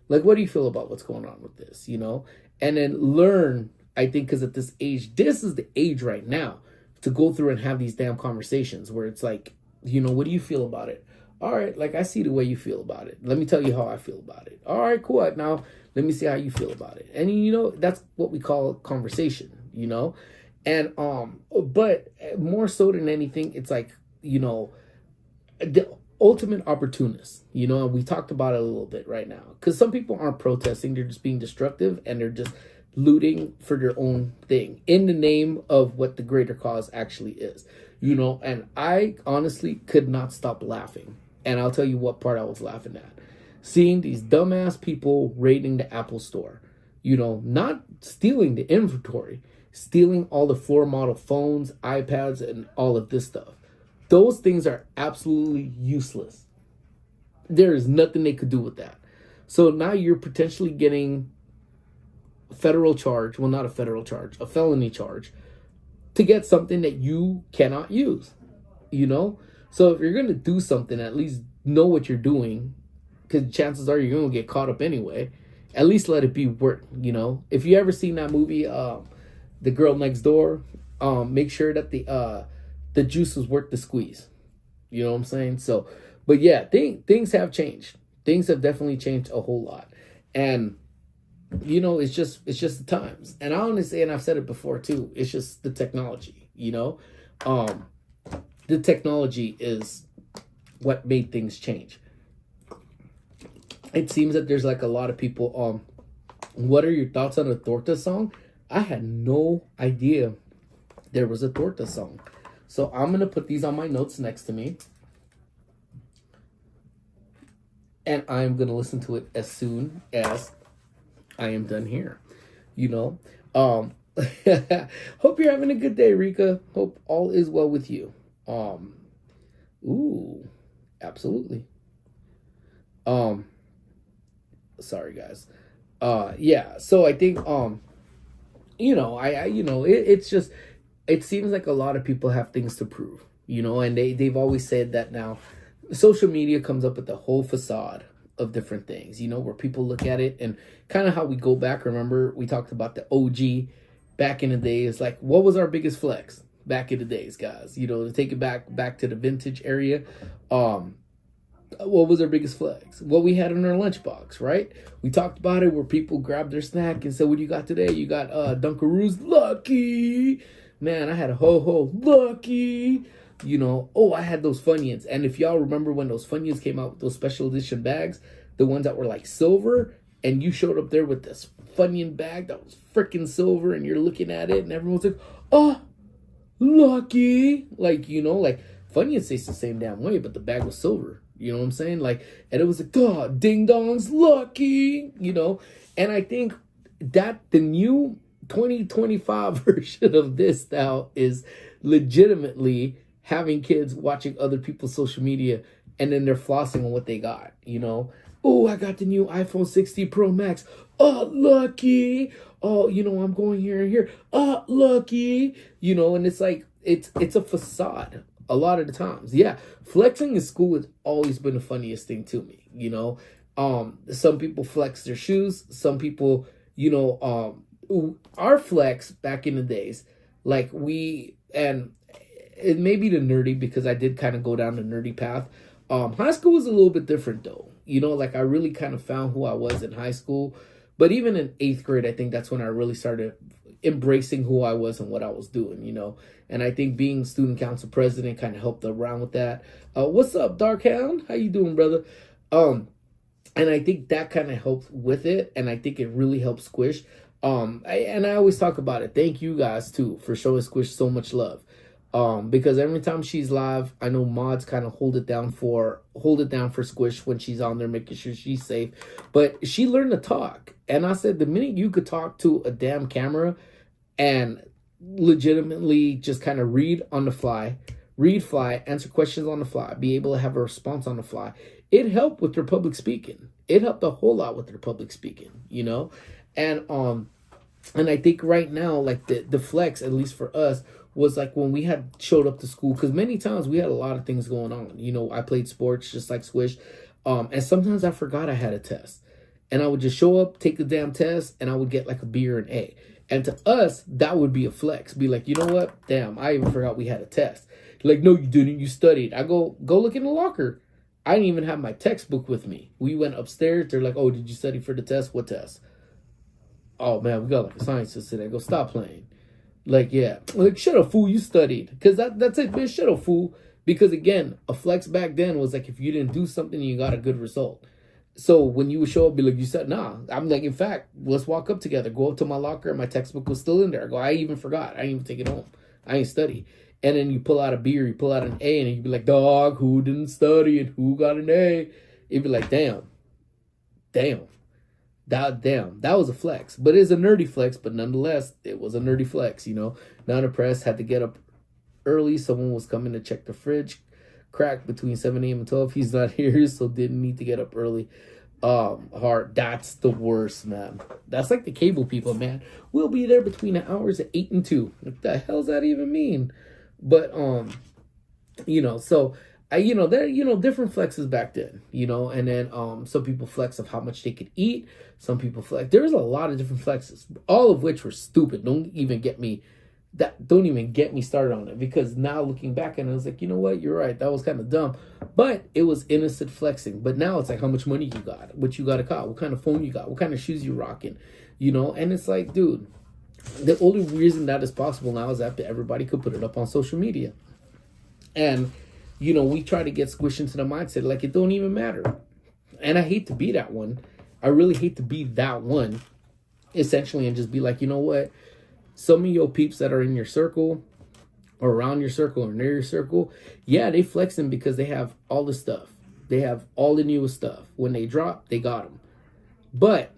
Like, what do you feel about what's going on with this, And then learn, I think, because at this age, this is the age right now to go through and have these damn conversations where it's like, what do you feel about it? All right, like, I see the way you feel about it. Let me tell you how I feel about it. All right, cool. Now, let me see how you feel about it. And, that's what we call conversation, And, but more so than anything, it's like, the ultimate opportunist, and we talked about it a little bit right now. Because some people aren't protesting. They're just being destructive, and they're just looting for their own thing in the name of what the greater cause actually is, And I honestly could not stop laughing. And I'll tell you what part I was laughing at. Seeing these dumbass people raiding the Apple store. Not stealing the inventory. Stealing all the floor model phones, iPads, and all of this stuff. Those things are absolutely useless. There is nothing they could do with that. So now you're potentially getting a federal charge. Well, not a federal charge. A felony charge. To get something that you cannot use. So if you're going to do something, at least know what you're doing, because chances are you're going to get caught up anyway. At least let it be work, If you ever seen that movie, The Girl Next Door, make sure that the juice was worth the squeeze. You know what I'm saying? So, but yeah, things have changed. Things have definitely changed a whole lot. And, it's just the times. And I honestly, and I've said it before too, it's just the technology, The technology is what made things change. It seems that there's like a lot of people, what are your thoughts on a Torta song? I had no idea there was a Torta song. So I'm going to put these on my notes next to me. And I'm going to listen to it as soon as I am done here. Hope you're having a good day, Rika. Hope all is well with you. Ooh, absolutely. Sorry guys. Yeah, so I think, it's just, it seems like a lot of people have things to prove, and they've always said that now social media comes up with the whole facade of different things, where people look at it and kind of how we go back. Remember, we talked about the OG back in the days, like what was our biggest flex back in the days, guys, to take it back to the vintage area. What was our biggest flex? What we had in our lunchbox, right? We talked about it where people grabbed their snack and said, what do you got today? You got Dunkaroos, Lucky. Man, I had a ho-ho, Lucky. I had those Funyuns. And if y'all remember when those Funyuns came out with those special edition bags, the ones that were like silver, and you showed up there with this Funyun bag that was freaking silver, and you're looking at it, and everyone's like, oh, Lucky. Like, like Funyuns taste the same damn way, but the bag was silver. You know what I'm saying? Like, and it was like, oh, ding dongs, Lucky, And I think that the new 2025 version of this now is legitimately having kids watching other people's social media and then they're flossing on what they got, Oh, I got the new iPhone 60 Pro Max. Oh, Lucky. oh, I'm going here and here. Lucky, and it's like, it's a facade a lot of the times. Yeah, flexing in school has always been the funniest thing to me, some people flex their shoes, some people, our flex back in the days, like and it may be the nerdy, because I did kind of go down the nerdy path. High school was a little bit different though. Like I really kind of found who I was in high school. But even in 8th grade, I think that's when I really started embracing who I was and what I was doing, And I think being student council president kind of helped around with that. What's up, Dark Hound? How you doing, brother? And I think that kind of helped with it. And I think it really helped Squish. I always talk about it. Thank you guys too for showing Squish so much love. Because every time she's live, I know mods kind of hold it down for Squish when she's on there, making sure she's safe. But she learned to talk, and I said the minute you could talk to a damn camera and legitimately just kind of read fly, answer questions on the fly, be able to have a response on the fly, it helped with her public speaking. It helped a whole lot with her public speaking, and I think right now, like the flex, at least for us, was like when we had showed up to school, because many times we had a lot of things going on. I played sports just like Swish, and sometimes I forgot I had a test, and I would just show up, take the damn test, and I would get like a B or an A. And to us, that would be a flex. Be like, you know what? Damn, I even forgot we had a test. Like, no, you didn't. You studied. I go look in the locker. I didn't even have my textbook with me. We went upstairs. They're like, oh, did you study for the test? What test? Oh, man, we got like a science test today. I go, stop playing. Like, yeah. Like, shut up, fool. You studied. Because that's it, bitch. Shut up, fool. Because, again, a flex back then was like if you didn't do something, you got a good result. So when you would show up, be like, you said, nah. I'm like, in fact, let's walk up together. Go up to my locker, and my textbook was still in there. I go, I even forgot. I didn't even take it home. I didn't study. And then you pull out a B or you pull out an A, and you'd be like, dog, who didn't study and who got an A? It'd be like, damn. That was a flex. But it's a nerdy flex, but nonetheless, it was a nerdy flex, Not impressed, had to get up early. Someone was coming to check the fridge crack between 7 a.m. and 12. He's not here, so didn't need to get up early. Hard. That's the worst, man. That's like the cable people, man. We'll be there between the hours of 8 and 2. What the hell's that even mean? But, so there, different flexes back then, and then, some people flex of how much they could eat. Some people flex. There's a lot of different flexes, all of which were stupid. Don't even get me started on it, because now looking back and I was like, you know what? You're right. That was kind of dumb, but it was innocent flexing. But now it's like how much money you got, what you got a car, what kind of phone you got, what kind of shoes you rocking, and it's like, dude, the only reason that is possible now is that everybody could put it up on social media. And, we try to get squished into the mindset like it don't even matter. And I hate to be that one. I really hate to be that one, essentially, and just be like, you know what? Some of your peeps that are in your circle or around your circle or near your circle, yeah, they flexing because they have all the stuff. They have all the newest stuff. When they drop, they got them. But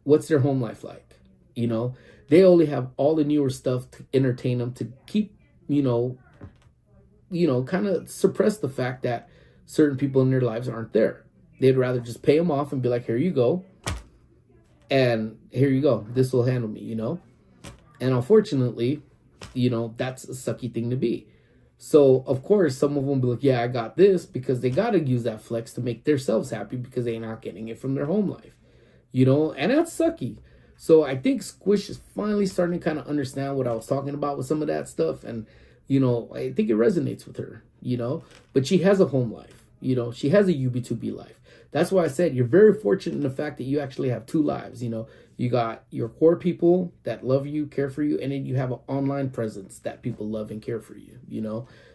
what's their home life like? They only have all the newer stuff to entertain them, to keep, kind of suppress the fact that certain people in their lives aren't there. They'd rather just pay them off and be like, here you go. And here you go. This will handle me, And unfortunately, that's a sucky thing to be. So, of course, some of them be like, yeah, I got this, because they got to use that flex to make themselves happy because they're not getting it from their home life, and that's sucky. So I think Squish is finally starting to kind of understand what I was talking about with some of that stuff. And, I think it resonates with her, but she has a home life, she has a UB2B life. That's why I said you're very fortunate in the fact that you actually have two lives. You got your core people that love you, care for you, and then you have an online presence that people love and care for you,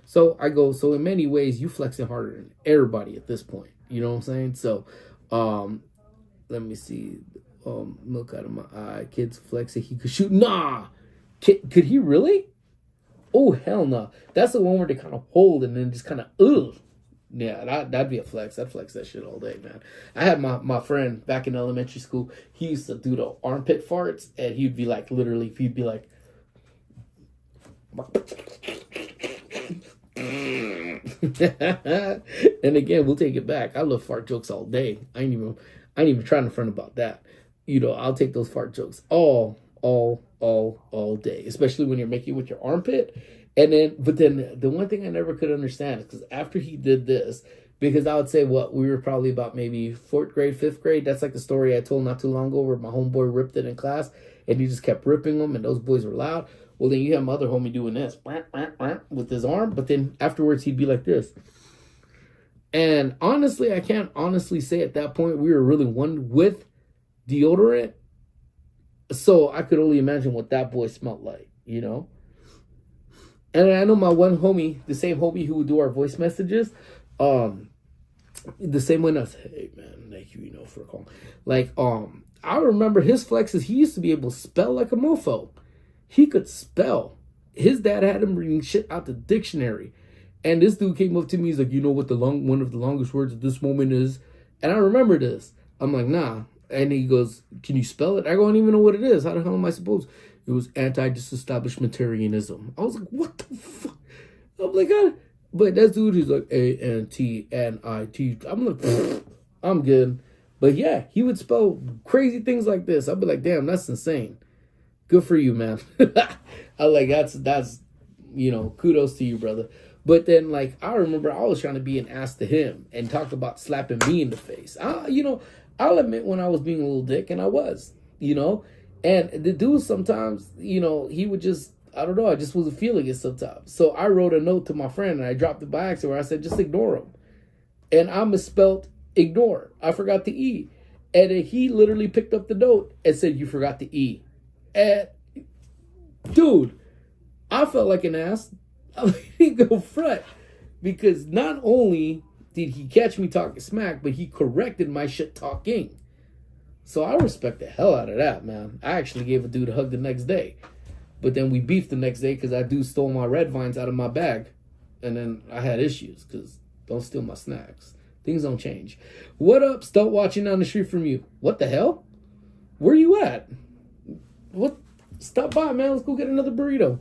So so in many ways, you flexing harder than everybody at this point. You know what I'm saying? So, let me see. Milk out of my eye. Kids flexing. He could shoot. Nah! Could he really? Oh, hell no. That's the one where they kind of hold and then just kind of, ugh. Yeah, that'd be a flex. I'd flex that shit all day, man. I had my friend back in elementary school. He used to do the armpit farts, and he'd be like, literally, he'd be like, and again, we'll take it back. I love fart jokes all day. I ain't even trying to front about that. I'll take those fart jokes all all day, especially when you're making it with your armpit. And then, but then the one thing I never could understand is because after he did this, because I would say what we were probably about maybe fourth grade, fifth grade. That's like the story I told not too long ago where my homeboy ripped it in class and he just kept ripping them and those boys were loud. Well, then you have my other homie doing this with his arm, but then afterwards he'd be like this. And honestly, I can't honestly say at that point we were really one with deodorant. So I could only imagine what that boy smelled like, you know? And I know my one homie, the same homie who would do our voice messages, the same one as, hey man, thank you, for a call. Like, I remember his flexes, he used to be able to spell like a mofo. He could spell. His dad had him reading shit out the dictionary. And this dude came up to me, he's like, you know what one of the longest words at this moment is? And I remember this. I'm like, nah. And he goes, can you spell it? I don't even know what it is. How the hell am I supposed? It was anti-disestablishmentarianism. I was like, what the fuck? I'm like, but that dude is like ANTNIT. I'm like, I'm good. But yeah, he would spell crazy things like this. I'd be like, damn, that's insane. Good for you, man. I like, that's kudos to you, brother. But then, like, I remember I was trying to be an ass to him and talk about slapping me in the face. I'll admit when I was being a little dick, and I was, And the dude sometimes, he would just, I don't know, I just wasn't feeling it sometimes. So I wrote a note to my friend, and I dropped it by accident where I said, just ignore him. And I misspelled ignore. I forgot the E. And then he literally picked up the note and said, you forgot the E. And, dude, I felt like an ass. I didn't go front. Because not only did he catch me talking smack, but he corrected my shit talking. So I respect the hell out of that, man. I actually gave a dude a hug the next day. But then we beefed the next day because that dude stole my red vines out of my bag. And then I had issues because don't steal my snacks. Things don't change. What up? Start watching down the street from you. What the hell? Where you at? What? Stop by, man. Let's go get another burrito.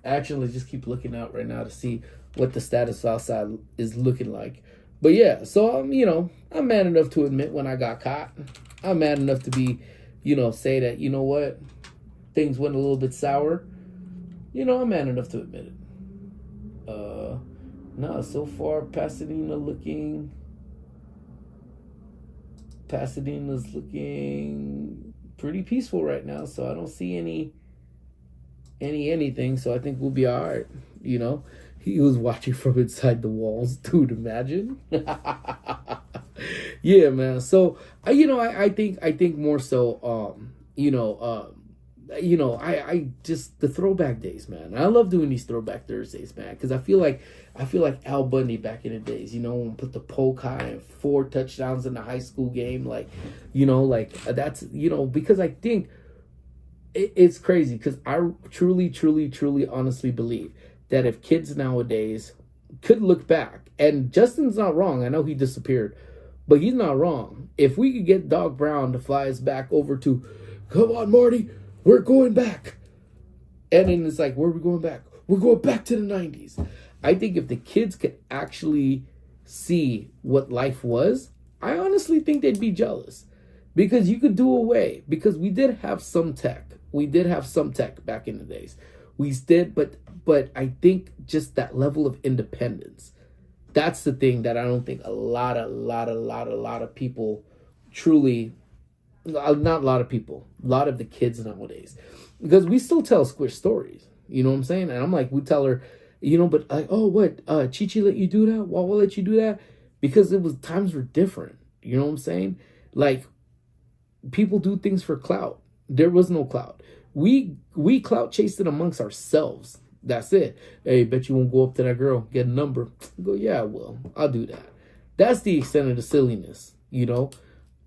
Actually, just keep looking out right now to see what the status outside is looking like. But yeah, so I'm man enough to admit when I got caught. I'm man enough to be, say that, you know what, things went a little bit sour. I'm man enough to admit it. No, so far Pasadena's looking pretty peaceful right now. So I don't see anything. So I think we'll be all right. He was watching from inside the walls. Dude, imagine. Yeah, man. So, I think more so, I just the throwback days, man. I love doing these throwback Thursdays, man, because I feel like Al Bundy back in the days, when we put the poke high and 4 touchdowns in the high school game, that's, because I think it's crazy because I truly, honestly believe that if kids nowadays could look back, and Justin's not wrong, I know he disappeared, but he's not wrong. If we could get Doc Brown to fly us back over to, come on, Marty, we're going back. And then it's like, where are we going back? We're going back to the 90s. I think if the kids could actually see what life was, I honestly think they'd be jealous. Because you could do away. Because we did have some tech. We did have some tech back in the days. We did, but I think just that level of independence. That's the thing that I don't think a lot of people truly, not a lot of people, a lot of the kids nowadays. Because we still tell Squish stories. You know what I'm saying? And I'm like, we tell her, but like, oh, what? Chi-Chi let you do that? Wawa let you do that? Because times were different. You know what I'm saying? Like, people do things for clout. There was no clout. We clout chased it amongst ourselves. That's it. Hey, bet you won't go up to that girl, get a number. Go, yeah, I will. I'll do that. That's the extent of the silliness,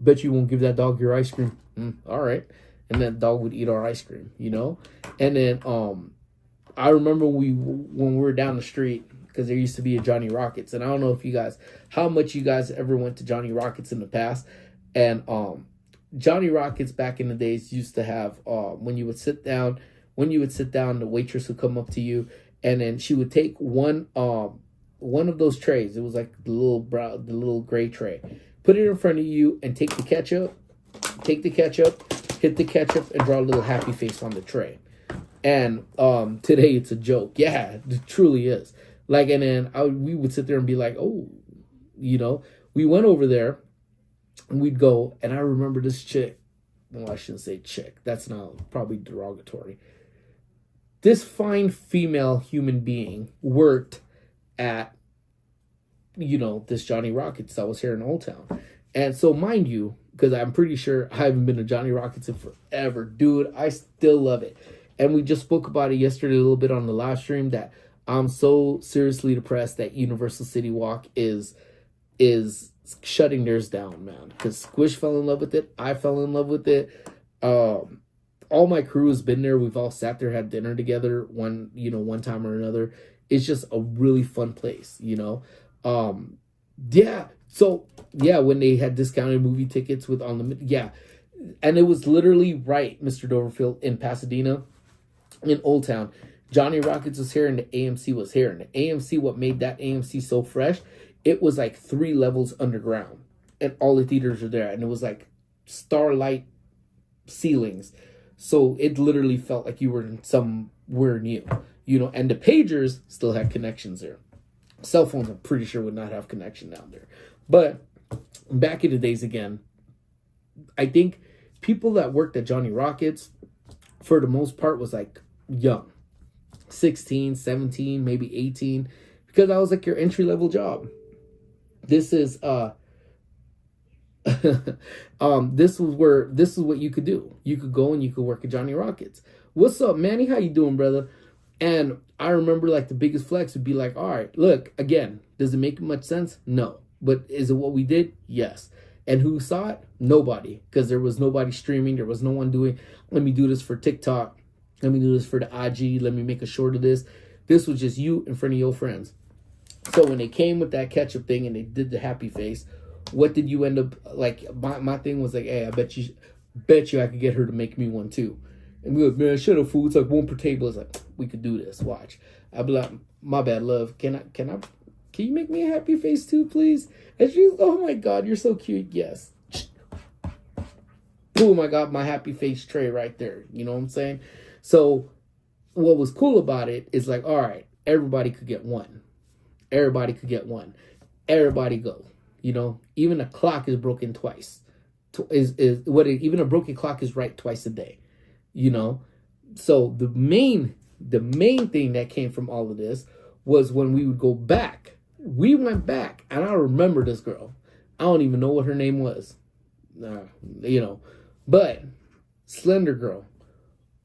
Bet you won't give that dog your ice cream. All right. And that dog would eat our ice cream, And then I remember when we were down the street, because there used to be a Johnny Rockets. And I don't know how much you guys ever went to Johnny Rockets in the past. And Johnny Rockets back in the days used to have, when you would sit down, the waitress would come up to you, and then she would take one of those trays. It was like the little gray tray. Put it in front of you and take the ketchup, hit the ketchup, and draw a little happy face on the tray. And today it's a joke. Yeah, it truly is. Like, and then we would sit there and be like, oh, we went over there and we'd go, and I remember this chick. Well, I shouldn't say chick. That's not probably derogatory. This fine female human being worked at, this Johnny Rockets that was here in Old Town. And so, mind you, because I'm pretty sure I haven't been to Johnny Rockets in forever. Dude, I still love it. And we just spoke about it yesterday a little bit on the live stream that I'm so seriously depressed that Universal City Walk is shutting theirs down, man. Because Squish fell in love with it. I fell in love with it. All my crew has been there. We've all sat there, had dinner together one time or another. It's just a really fun place, Yeah. So, yeah, when they had discounted movie tickets with yeah. And it was literally right, Mr. Doverfield, in Pasadena, in Old Town. Johnny Rockets was here and the AMC was here. And the AMC, what made that AMC so fresh, it was like 3 levels underground. And all the theaters were there. And it was like starlight ceilings. So it literally felt like you were in somewhere new. And the pagers still had connections there. Cell phones, I'm pretty sure, would not have connection down there. But back in the days again, I think people that worked at Johnny Rockets, for the most part, was like young. 16, 17, maybe 18. Because that was like your entry-level job. This is this is what you could do. You could go and you could work at Johnny Rockets. What's up, Manny? How you doing, brother? And I remember like the biggest flex would be like, all right, look, again, does it make much sense? No. But is it what we did? Yes. And who saw it? Nobody. Because there was nobody streaming. There was no one doing, let me do this for TikTok. Let me do this for the IG. Let me make a short of this. This was just you in front of your friends. So when they came with that ketchup thing and they did the happy face, what did you end up, like, my thing was like, hey, I bet you I could get her to make me one too. And we were like, man, shut up, fool. It's like one per table. It's like, we could do this. Watch. I'd be like, my bad, love. Can you make me a happy face too, please? And she's, oh my God, you're so cute. Yes. Boom, I got my happy face tray right there. You know what I'm saying? So what was cool about it is like, all right, everybody could get one. Everybody could get one. Everybody go. Even a clock is broken twice. Even a broken clock is right twice a day. So the main thing that came from all of this was when we would go back. We went back, and I remember this girl. I don't even know what her name was. But slender girl,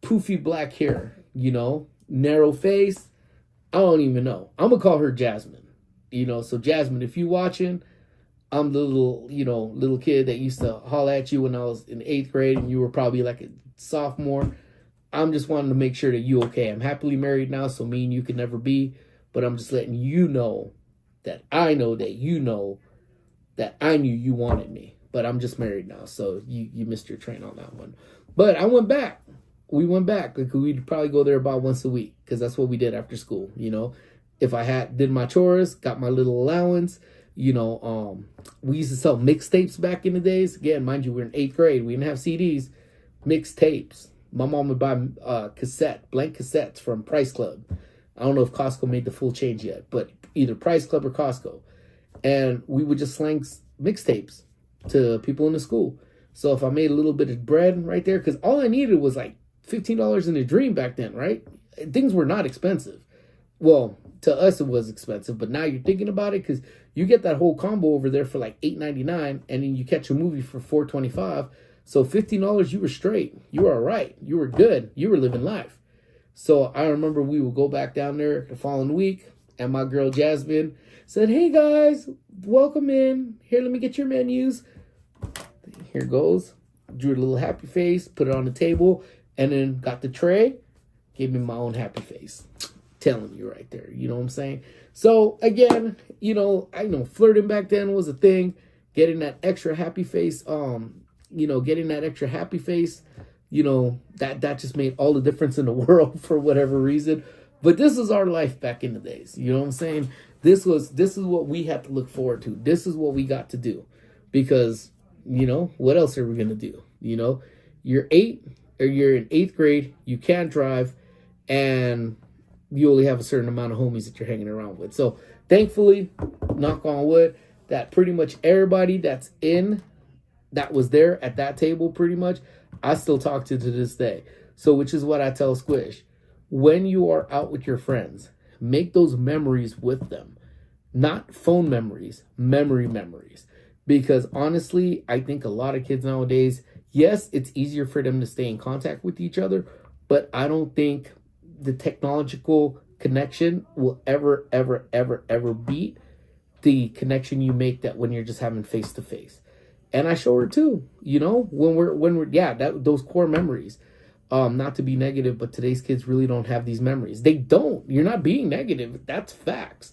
poofy black hair, narrow face. I don't even know. I'm gonna call her Jasmine. So Jasmine, if you watching, I'm the little kid that used to holler at you when I was in 8th grade and you were probably like a sophomore. I'm just wanting to make sure that you okay. I'm happily married now, so me and you could never be. But I'm just letting you know that I know that you know that I knew you wanted me. But I'm just married now, so you missed your train on that one. But I went back. We went back. Like, we'd probably go there about once a week because that's what we did after school. If I did my chores, got my little allowance. We used to sell mixtapes back in the days. Again, mind you, we were in 8th grade. We didn't have CDs. Mixtapes. My mom would buy blank cassettes from Price Club. I don't know if Costco made the full change yet, but either Price Club or Costco. And we would just slang mixtapes to people in the school. So if I made a little bit of bread right there, because all I needed was like $15 in a dream back then, right? Things were not expensive. Well, to us it was expensive, but now you're thinking about it because you get that whole combo over there for like $8.99, and then you catch a movie for $4.25. So $15, you were straight. You were all right. You were good. You were living life. So I remember we would go back down there the following week, and my girl Jasmine said, hey guys, welcome in. Here, let me get your menus. Here goes. Drew a little happy face, put it on the table, and then got the tray, gave me my own happy face. Telling you right there, you know what I'm saying? So again, I know flirting back then was a thing. Getting that extra happy face, that just made all the difference in the world for whatever reason. But this is our life back in the days. You know what I'm saying? This is what we had to look forward to. This is what we got to do. Because, what else are we going to do? you're 8 or you're in 8th grade, you can't drive, and you only have a certain amount of homies that you're hanging around with. So thankfully, knock on wood, that pretty much everybody that was there at that table, pretty much, I still talk to this day. So which is what I tell Squish. When you are out with your friends, make those memories with them. Not phone memories, memories. Because honestly, I think a lot of kids nowadays, yes, it's easier for them to stay in contact with each other, but I don't think the technological connection will ever beat the connection you make that when you're just having face to face. And I show her too, when we're those core memories. Not to be negative, but today's kids really don't have these memories. They don't. You're not being negative. That's facts,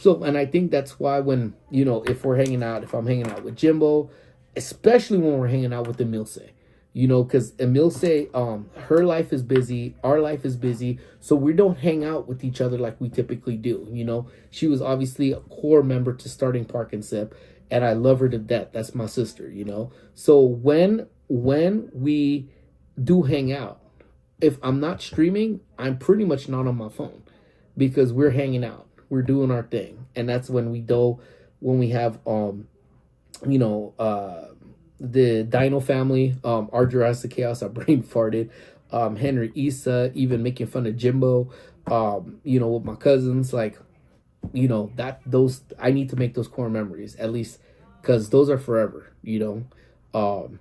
So, and I think that's why when, if I'm hanging out with Jimbo, especially when we're hanging out with Emilce, because Emilce, her life is busy, our life is busy, so we don't hang out with each other like we typically do, She was obviously a core member to starting Park and Sip, and I love her to death. That's my sister, So when we do hang out, if I'm not streaming, I'm pretty much not on my phone because we're hanging out. We're doing our thing. And that's when we have, the Dino family, our Jurassic Chaos, our brain farted, Henry Issa, even making fun of Jimbo, with my cousins, I need to make those core memories, at least, because those are forever, and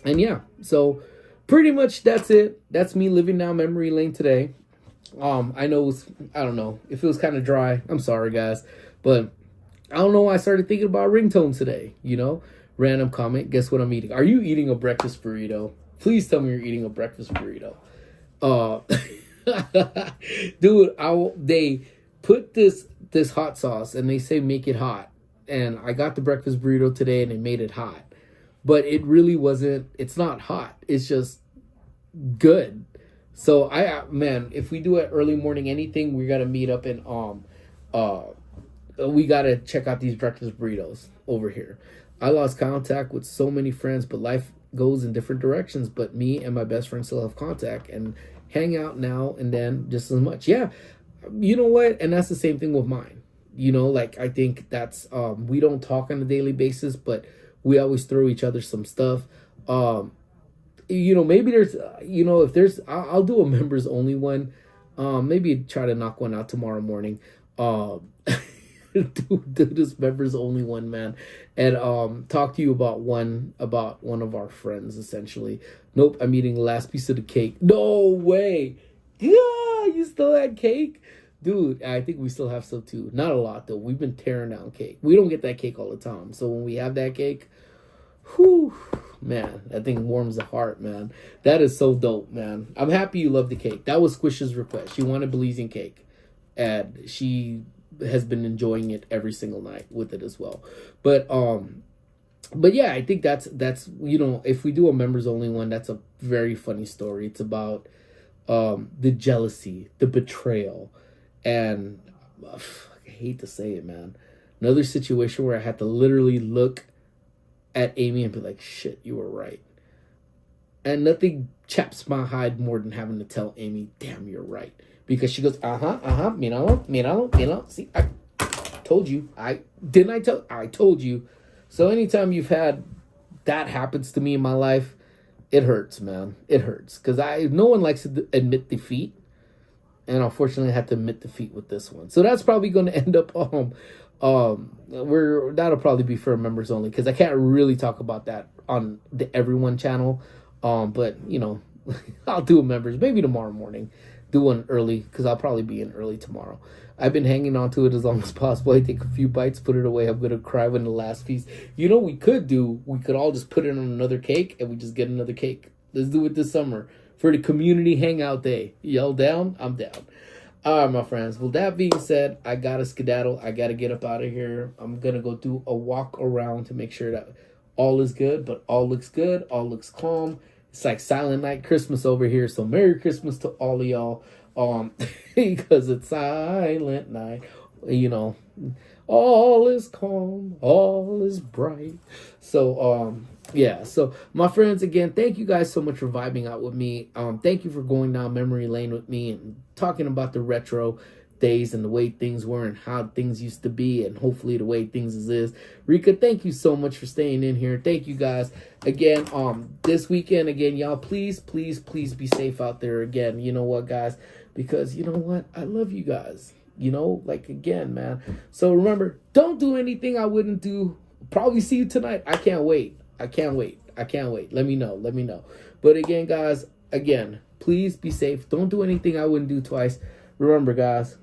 yeah, so pretty much that's it. That's me living down memory lane today. I know I don't know if it was kind of dry. I'm sorry, guys, but I don't know why I started thinking about ringtones today. Random comment. Guess what I'm eating? Are you eating a breakfast burrito? Please tell me you're eating a breakfast burrito. Dude, they put this hot sauce and they say make it hot, and I got the breakfast burrito today and they made it hot, but it really wasn't. It's not hot. It's just good. So man, if we do it early morning anything, we gotta meet up and we gotta check out these breakfast burritos over here. I lost contact with so many friends, but life goes in different directions. But me and my best friend still have contact and hang out now and then just as much. Yeah, you know what? And that's the same thing with mine. I think that's we don't talk on a daily basis, but we always throw each other some stuff. Maybe there's, if there's, I'll do a members only one. Maybe try to knock one out tomorrow morning. Do this members only one, man, and talk to you about one of our friends, essentially. Nope, I'm eating the last piece of the cake. No way. Yeah, you still had cake? Dude, I think we still have some too. Not a lot though. We've been tearing down cake. We don't get that cake all the time. So when we have that cake, whew, man, that thing warms the heart, man. That is so dope, man. I'm happy you love the cake. That was Squish's request. She wanted Belizean cake, and she has been enjoying it every single night with it as well. But yeah, I think that's if we do a members only one, that's a very funny story. It's about the jealousy, the betrayal, and I hate to say it, man. Another situation where I had to literally look at Amy and be like, shit, you were right. And nothing chaps my hide more than having to tell Amy, damn, you're right. Because she goes, míralo. See, I told you. I told you. So anytime you've had that happens to me in my life, it hurts, man. It hurts. Because no one likes to admit defeat. And unfortunately, I had to admit defeat with this one. So that's probably going to end up that'll probably be for members only, because I can't really talk about that on the Everyone channel. But I'll do a members maybe tomorrow morning. Do one early, because I'll probably be in early tomorrow. I've been hanging on to it as long as possible. I take a few bites, put it away. I'm gonna cry when the last piece. We could all just put it on another cake and we just get another cake. Let's do it this summer for the community hangout day. Y'all down? I'm down. All right, my friends. Well, that being said, I gotta skedaddle. I gotta get up out of here. I'm gonna go do a walk around to make sure that all is good, but all looks good. All looks calm. It's like Silent Night Christmas over here. So Merry Christmas to all of y'all. Because it's Silent Night. All is calm. All is bright. So, Yeah, so my friends, again, thank you guys so much for vibing out with me. Thank you for going down memory lane with me and talking about the retro days and the way things were and how things used to be and hopefully the way things is. Rika, thank you so much for staying in here. Thank you guys. Again, this weekend, again, y'all, please be safe out there. Again, you know what, guys? Because you know what? I love you guys. You know, like, again, man. So remember, don't do anything I wouldn't do. Probably see you tonight. I can't wait. I can't wait. Let me know. But again, guys, again, please be safe. Don't do anything I wouldn't do twice. Remember, guys,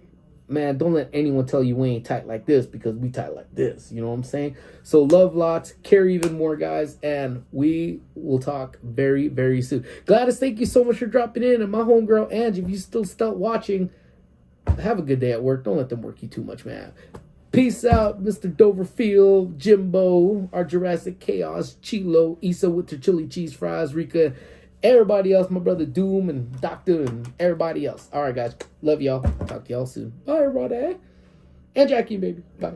man, don't let anyone tell you we ain't tight like this, because we tight like this. You know what I'm saying? So love lots, care even more, guys, and we will talk very, very soon. Gladys, thank you so much for dropping in. And my homegirl, Angie, if you still watching, have a good day at work. Don't let them work you too much, man. Peace out, Mr. Doverfield, Jimbo, our Jurassic Chaos, Chilo, Issa with the chili cheese fries, Rika, everybody else, my brother Doom and Doctor and everybody else. All right, guys. Love y'all. Talk to y'all soon. Bye, everybody. And Jackie, baby. Bye.